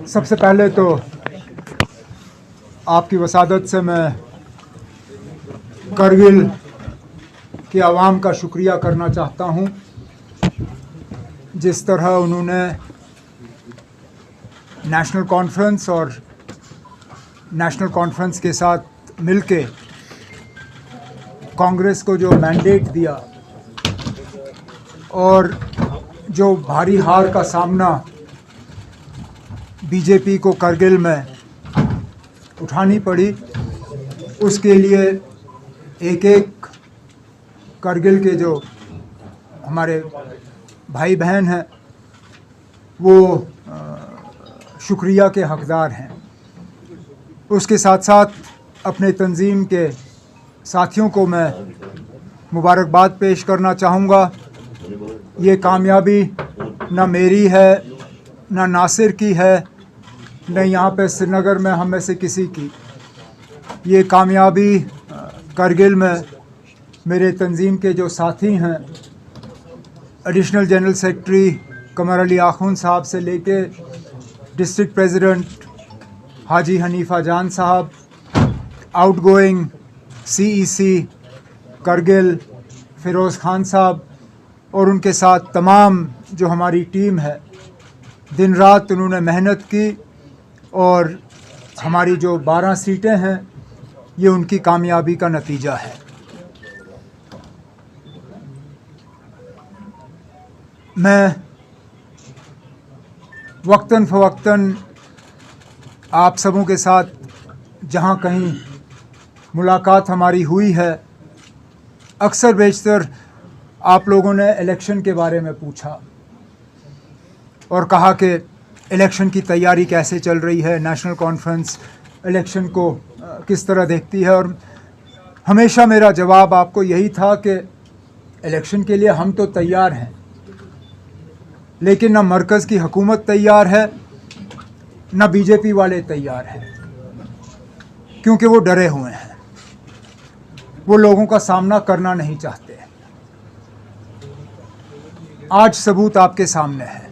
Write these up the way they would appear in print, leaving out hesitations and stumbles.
सबसे पहले तो आपकी वसादत से मैं करगिल की आवाम का शुक्रिया करना चाहता हूं। जिस तरह उन्होंने नेशनल कॉन्फ्रेंस और नेशनल कॉन्फ्रेंस के साथ मिलके कांग्रेस को जो मैंडेट दिया और जो भारी हार का सामना बीजेपी को करगिल में उठानी पड़ी, उसके लिए एक एक करगिल के जो हमारे भाई बहन हैं वो शुक्रिया के हकदार हैं। उसके साथ साथ अपने तंजीम के साथियों को मैं मुबारकबाद पेश करना चाहूँगा। ये कामयाबी न मेरी है, न नासिर की है, न यहाँ पे श्रीनगर में हम में से किसी की। ये कामयाबी करगिल में मेरे तंजीम के जो साथी हैं, एडिशनल जनरल सेक्रेटरी कमर अली आखून साहब से लेके डिस्ट्रिक्ट प्रेसिडेंट हाजी हनीफा जान साहब, आउटगोइंग सीईसी करगिल फ़िरोज़ खान साहब और उनके साथ तमाम जो हमारी टीम है, दिन रात उन्होंने मेहनत की और हमारी जो 12 सीटें हैं ये उनकी कामयाबी का नतीजा है। मैं वक्तन फ़वक्तन आप सबों के साथ जहाँ कहीं मुलाकात हमारी हुई है, अक्सर बेशतर आप लोगों ने इलेक्शन के बारे में पूछा और कहा कि इलेक्शन की तैयारी कैसे चल रही है, नेशनल कॉन्फ्रेंस इलेक्शन को किस तरह देखती है। और हमेशा मेरा जवाब आपको यही था कि इलेक्शन के लिए हम तो तैयार हैं, लेकिन न मरकज़ की हुकूमत तैयार है, न बीजेपी वाले तैयार हैं, क्योंकि वो डरे हुए हैं, वो लोगों का सामना करना नहीं चाहते। आज सबूत आपके सामने है।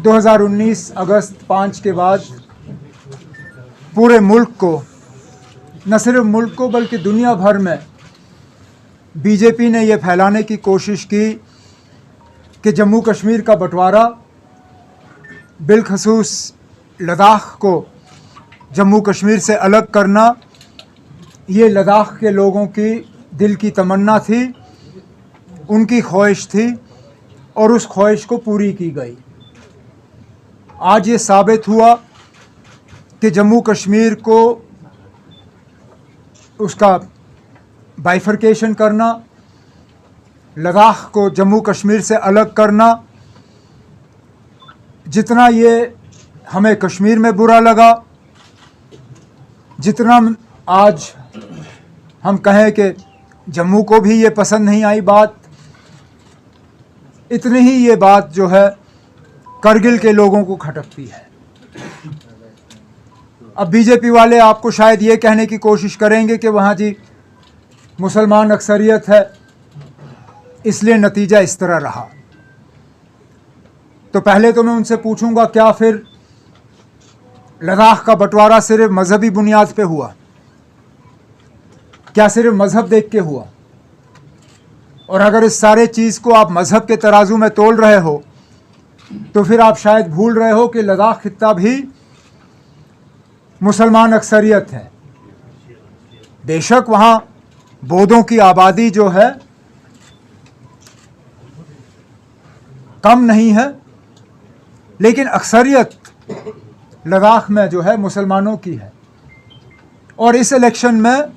2019 अगस्त 5 के बाद पूरे मुल्क को, न सिर्फ मुल्क को बल्कि दुनिया भर में बीजेपी ने ये फैलाने की कोशिश की कि जम्मू कश्मीर का बंटवारा, बिलखसूस लद्दाख को जम्मू कश्मीर से अलग करना, ये लद्दाख के लोगों की दिल की तमन्ना थी, उनकी ख्वाहिश थी और उस ख्वाहिश को पूरी की गई। आज ये साबित हुआ कि जम्मू कश्मीर को उसका बाइफरकेशन करना, लद्दाख को जम्मू कश्मीर से अलग करना, जितना ये हमें कश्मीर में बुरा लगा, जितना आज हम कहें कि जम्मू को भी ये पसंद नहीं आई बात, इतनी ही ये बात जो है करगिल के लोगों को खटकती है। अब बीजेपी वाले आपको शायद ये कहने की कोशिश करेंगे कि वहाँ जी मुसलमान अक्सरियत है, इसलिए नतीजा इस तरह रहा। तो पहले तो मैं उनसे पूछूंगा, क्या फिर लद्दाख का बंटवारा सिर्फ मजहबी बुनियाद पे हुआ? क्या सिर्फ मजहब देख के हुआ? और अगर इस सारे चीज़ को आप मजहब के तराजू में तोल रहे हो तो फिर आप शायद भूल रहे हो कि लद्दाख खित्ता भी मुसलमान अक्सरियत है। बेशक वहाँ बौद्धों की आबादी जो है कम नहीं है, लेकिन अक्सरियत लद्दाख में जो है मुसलमानों की है। और इस इलेक्शन में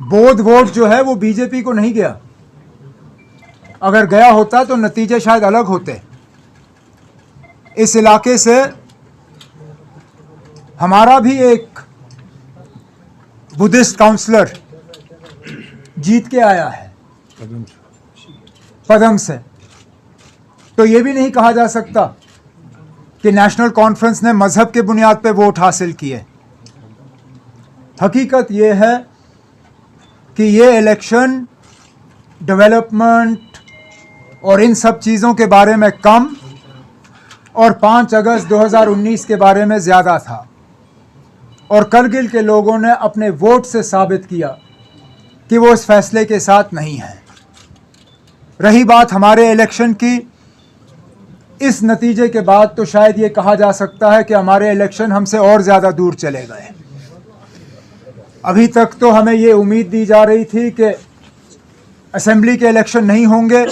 बौद्ध वोट जो है वो बीजेपी को नहीं गया। अगर गया होता तो नतीजे शायद अलग होते। इस इलाके से हमारा भी एक बुद्धिस्ट काउंसलर जीत के आया है पदम से। तो ये भी नहीं कहा जा सकता कि नेशनल कॉन्फ्रेंस ने मजहब के बुनियाद पे वोट हासिल किए। हकीकत ये है कि ये इलेक्शन डेवलपमेंट और इन सब चीज़ों के बारे में कम और 5 अगस्त 2019 के बारे में ज़्यादा था। और करगिल के लोगों ने अपने वोट से साबित किया कि वो इस फैसले के साथ नहीं हैं। रही बात हमारे इलेक्शन की, इस नतीजे के बाद तो शायद ये कहा जा सकता है कि हमारे इलेक्शन हमसे और ज़्यादा दूर चले गए। अभी तक तो हमें ये उम्मीद दी जा रही थी कि असेंबली के इलेक्शन नहीं होंगे,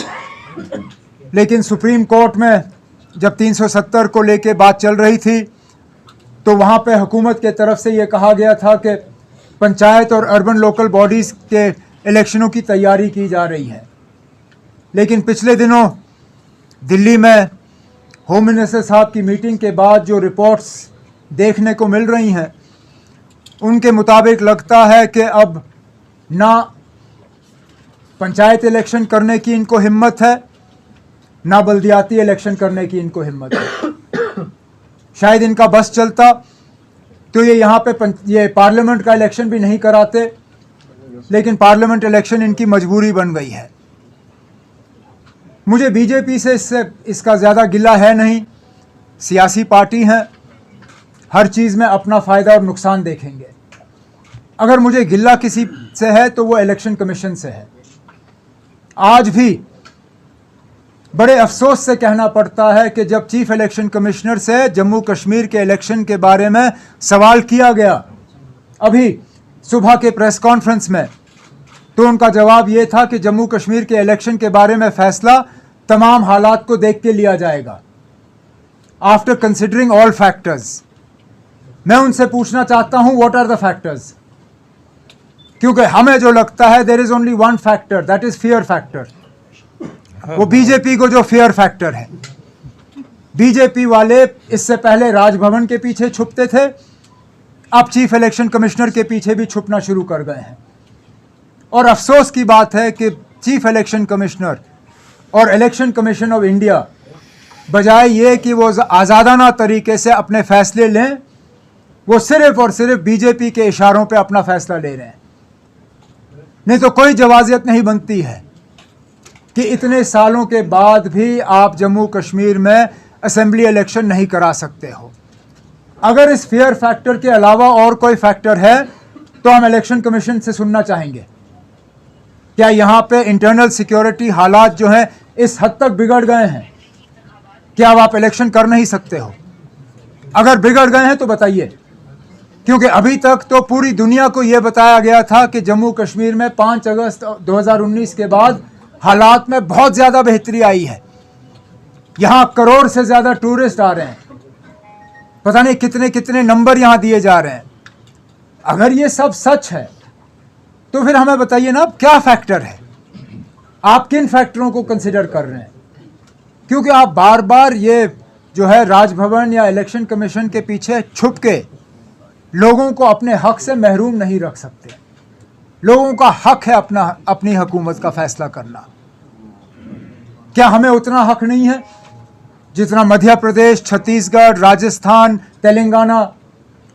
लेकिन सुप्रीम कोर्ट में जब 370 को लेके बात चल रही थी तो वहाँ पे हुकूमत के तरफ से ये कहा गया था कि पंचायत और अर्बन लोकल बॉडीज़ के इलेक्शनों की तैयारी की जा रही है। लेकिन पिछले दिनों दिल्ली में होम मिनिस्टर साहब की मीटिंग के बाद जो रिपोर्ट्स देखने को मिल रही हैं, उनके मुताबिक लगता है कि अब ना पंचायत इलेक्शन करने की इनको हिम्मत है, ना बल्दियाती इलेक्शन करने की इनको हिम्मत है। शायद इनका बस चलता तो ये यहाँ पे ये पार्लियामेंट का इलेक्शन भी नहीं कराते, लेकिन पार्लियामेंट इलेक्शन इनकी मजबूरी बन गई है। मुझे बीजेपी से इसका ज़्यादा गिला है नहीं, सियासी पार्टी हैं, हर चीज़ में अपना फ़ायदा और नुकसान देखेंगे। अगर मुझे गिला किसी से है तो वो इलेक्शन कमीशन से है। आज भी बड़े अफसोस से कहना पड़ता है कि जब चीफ इलेक्शन कमिश्नर से जम्मू कश्मीर के इलेक्शन के बारे में सवाल किया गया अभी सुबह के प्रेस कॉन्फ्रेंस में, तो उनका जवाब ये था कि जम्मू कश्मीर के इलेक्शन के बारे में फ़ैसला तमाम हालात को देख के लिया जाएगा, आफ्टर कंसिडरिंग ऑल फैक्टर्स। मैं उनसे पूछना चाहता हूँ, व्हाट आर द फैक्टर्स? क्योंकि हमें जो लगता है there is only one factor, that is fear factor. वो बीजेपी को जो फियर फैक्टर है, बीजेपी वाले इससे पहले राजभवन के पीछे छुपते थे, अब चीफ इलेक्शन कमिश्नर के पीछे भी छुपना शुरू कर गए हैं। और अफसोस की बात है कि चीफ इलेक्शन कमिश्नर और इलेक्शन कमीशन ऑफ इंडिया बजाय ये कि वो आज़ादाना तरीके से अपने फैसले लें, वो सिर्फ और सिर्फ बीजेपी के इशारों पे अपना फैसला ले रहे हैं। नहीं तो कोई जवाजियत नहीं बनती है कि इतने सालों के बाद भी आप जम्मू कश्मीर में असेंबली इलेक्शन नहीं करा सकते हो। अगर इस फेयर फैक्टर के अलावा और कोई फैक्टर है तो हम इलेक्शन कमीशन से सुनना चाहेंगे। क्या यहाँ पे इंटरनल सिक्योरिटी हालात जो हैं इस हद तक बिगड़ गए हैं कि अब आप इलेक्शन कर नहीं सकते हो? अगर बिगड़ गए हैं तो बताइए, क्योंकि अभी तक तो पूरी दुनिया को यह बताया गया था कि जम्मू कश्मीर में 5 अगस्त 2019 के बाद हालात में बहुत ज़्यादा बेहतरी आई है। यहाँ करोड़ से ज़्यादा टूरिस्ट आ रहे हैं, पता नहीं कितने कितने नंबर यहाँ दिए जा रहे हैं। अगर ये सब सच है तो फिर हमें बताइए ना, अब क्या फैक्टर है? आप किन फैक्टरों को कंसिडर कर रहे हैं? क्योंकि आप बार बार ये जो है राजभवन या इलेक्शन कमीशन के पीछे छुप के लोगों को अपने हक से महरूम नहीं रख सकते। लोगों का हक है अपनी हुकूमत का फैसला करना। क्या हमें उतना हक नहीं है जितना मध्य प्रदेश, छत्तीसगढ़, राजस्थान, तेलंगाना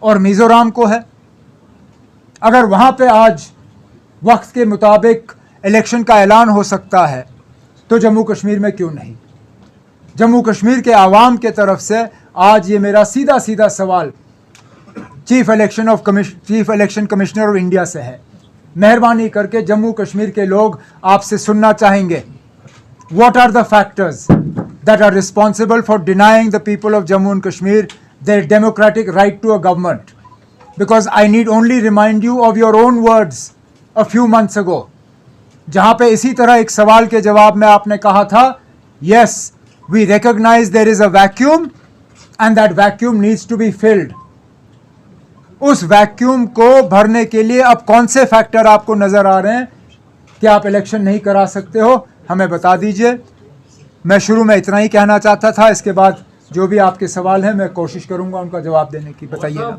और मिज़ोरम को है? अगर वहाँ पे आज वक्त के मुताबिक इलेक्शन का ऐलान हो सकता है तो जम्मू कश्मीर में क्यों नहीं? जम्मू कश्मीर के आवाम के तरफ से आज ये मेरा सीधा सीधा सवाल chief election commissioner of India से है। मेहरबानी करके जम्मू कश्मीर के लोग आपसे सुनना चाहेंगे, what are the factors that are responsible for denying the people of Jammu and Kashmir their democratic right to a government? Because I need only remind you of your own words a few months ago, जहाँ पे इसी तरह एक सवाल के जवाब में आपने कहा था, yes we recognise there is a vacuum and that vacuum needs to be filled. उस वैक्यूम को भरने के लिए अब कौन से फैक्टर आपको नज़र आ रहे हैं कि आप इलेक्शन नहीं करा सकते हो? हमें बता दीजिए। मैं शुरू में इतना ही कहना चाहता था, इसके बाद जो भी आपके सवाल हैं मैं कोशिश करूंगा उनका जवाब देने की। बताइए।